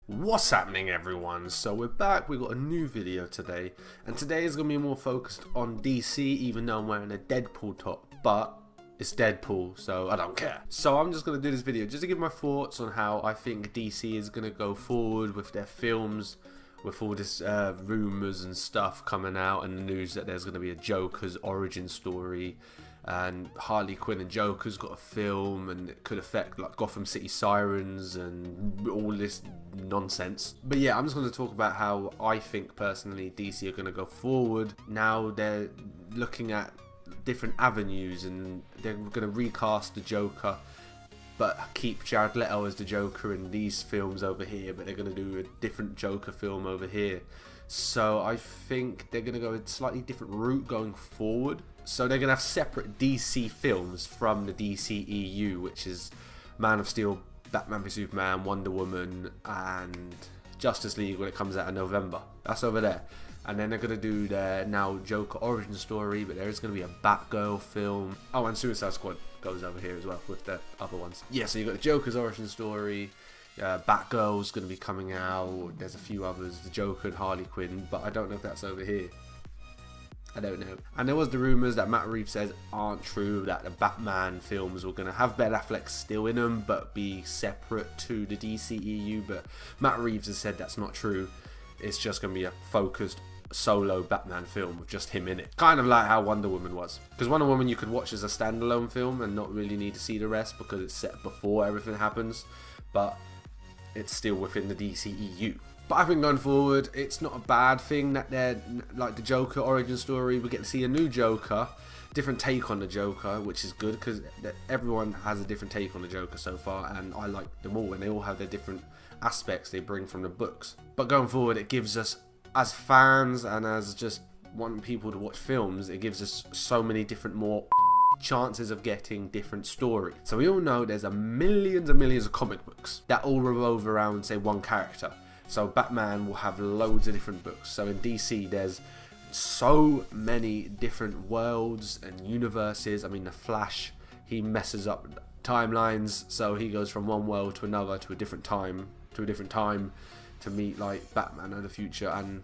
What's happening, everyone? So we're back, we got a new video today, and today is going to be more focused on DC, even though I'm wearing a Deadpool top, but it's Deadpool, so I don't care. So I'm just going to do this video just to give my thoughts on how I think DC is going to go forward with their films, with all this rumours and stuff coming out, and the news that there's going to be a Joker's origin story, and Harley Quinn and Joker's got a film, and it could affect like Gotham City Sirens and all this nonsense. But yeah, I'm just going to talk about how I think personally DC are going to go forward. Now they're looking at different avenues, and they're going to recast the Joker, but keep Jared Leto as the Joker in these films over here, but they're going to do a different Joker film over here. So I think they're going to go a slightly different route going forward. So they're going to have separate DC films from the DCEU, which is Man of Steel, Batman v Superman, Wonder Woman, and Justice League when it comes out in November. That's over there. And then they're going to do their now Joker origin story, but there is going to be a Batgirl film. Oh, and Suicide Squad goes over here as well with the other ones. Yeah, so you've got the Joker's origin story. Batgirl's going to be coming out. There's a few others, the Joker and Harley Quinn, but I don't know if that's over here. I don't know. And there was the rumours that Matt Reeves says aren't true, that the Batman films were going to have Ben Affleck still in them, but be separate to the DCEU. But Matt Reeves has said that's not true. It's just going to be a focused solo Batman film with just him in it. Kind of like how Wonder Woman was. Because Wonder Woman you could watch as a standalone film and not really need to see the rest because it's set before everything happens. But it's still within the DCEU. But I think going forward, it's not a bad thing that they're like the Joker origin story. We get to see a new Joker, different take on the Joker, which is good because everyone has a different take on the Joker so far, and I like them all, and they all have their different aspects they bring from the books. But going forward, it gives us, as fans and as just wanting people to watch films, it gives us so many different more chances of getting different story. So we all know there's millions and millions of comic books that all revolve around, say, one character. So Batman will have loads of different books. So in DC there's so many different worlds and universes. I mean, the Flash, he messes up timelines, so he goes from one world to another, to a different time to meet like Batman in the future, and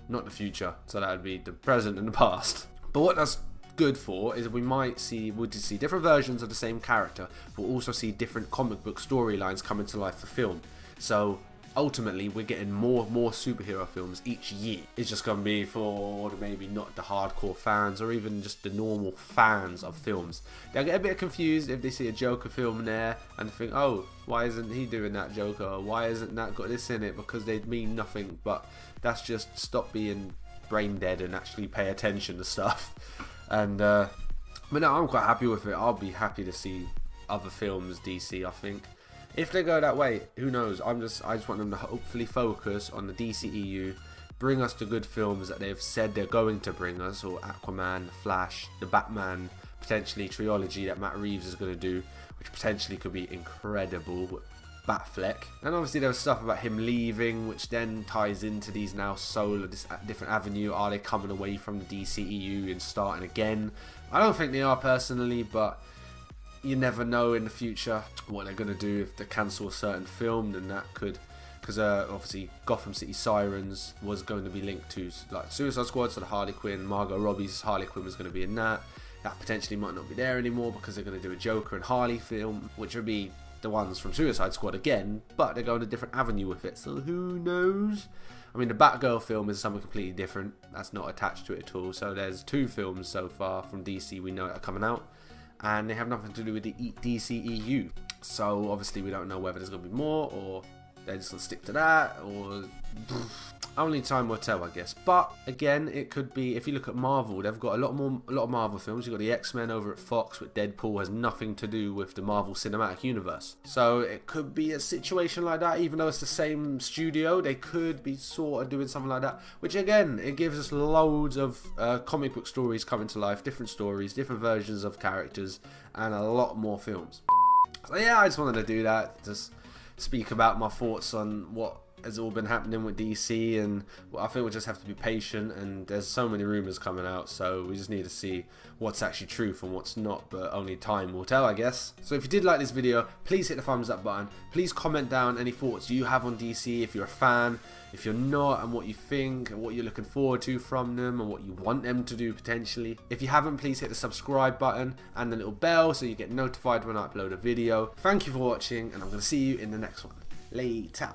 not the future, so that would be the present and the past. But what that's good for is we'll see different versions of the same character, but we'll also see different comic book storylines come into life for film. So ultimately we're getting more superhero films each year. It's just going to be for maybe not the hardcore fans or even just the normal fans of films. They'll get a bit confused if they see a Joker film there and think, oh, why isn't he doing that Joker, or why isn't that got this in it, because they mean nothing. But that's just stop being brain dead and actually pay attention to stuff. And but no, I'm quite happy with it. I'll be happy to see other films DC, I think. If they go that way, who knows? I just want them to hopefully focus on the DCEU, bring us the good films that they've said they're going to bring us, or Aquaman, the Flash, the Batman, potentially trilogy that Matt Reeves is going to do, which potentially could be incredible. Batfleck. And obviously there was stuff about him leaving, which then ties into these now solo, this different avenue. Are they coming away from the DCEU and starting again? I don't think they are personally, but you never know in the future what they're going to do. If they cancel a certain film, then that could, because obviously Gotham City Sirens was going to be linked to like Suicide Squad, so the Harley Quinn, Margot Robbie's Harley Quinn was going to be in that. That potentially might not be there anymore because they're going to do a Joker and Harley film, which would be the ones from Suicide Squad again, but they're going a different avenue with it, so who knows? I mean, the Batgirl film is something completely different. That's not attached to it at all. So there's 2 films so far from DC we know that are coming out, and they have nothing to do with the DCEU. So obviously we don't know whether there's going to be more, or they're just going to stick to that, or only time will tell, I guess. But again, it could be, if you look at Marvel, they've got a lot of Marvel films. You've got the X-Men over at Fox, with Deadpool has nothing to do with the Marvel Cinematic Universe. So it could be a situation like that, even though it's the same studio, they could be sort of doing something like that, which again, it gives us loads of comic book stories coming to life, different stories, different versions of characters, and a lot more films. So yeah, I just wanted to do that, just speak about my thoughts on what has all been happening with DC, and I think we'll just have to be patient, and there's so many rumors coming out, so we just need to see what's actually truth and what's not, but only time will tell, I guess. So if you did like this video, please hit the thumbs up button. Please comment down any thoughts you have on DC, if you're a fan, if you're not, and what you think, and what you're looking forward to from them, and what you want them to do potentially. If you haven't, please hit the subscribe button and the little bell so you get notified when I upload a video. Thank you for watching, and I'm going to see you in the next one. Later.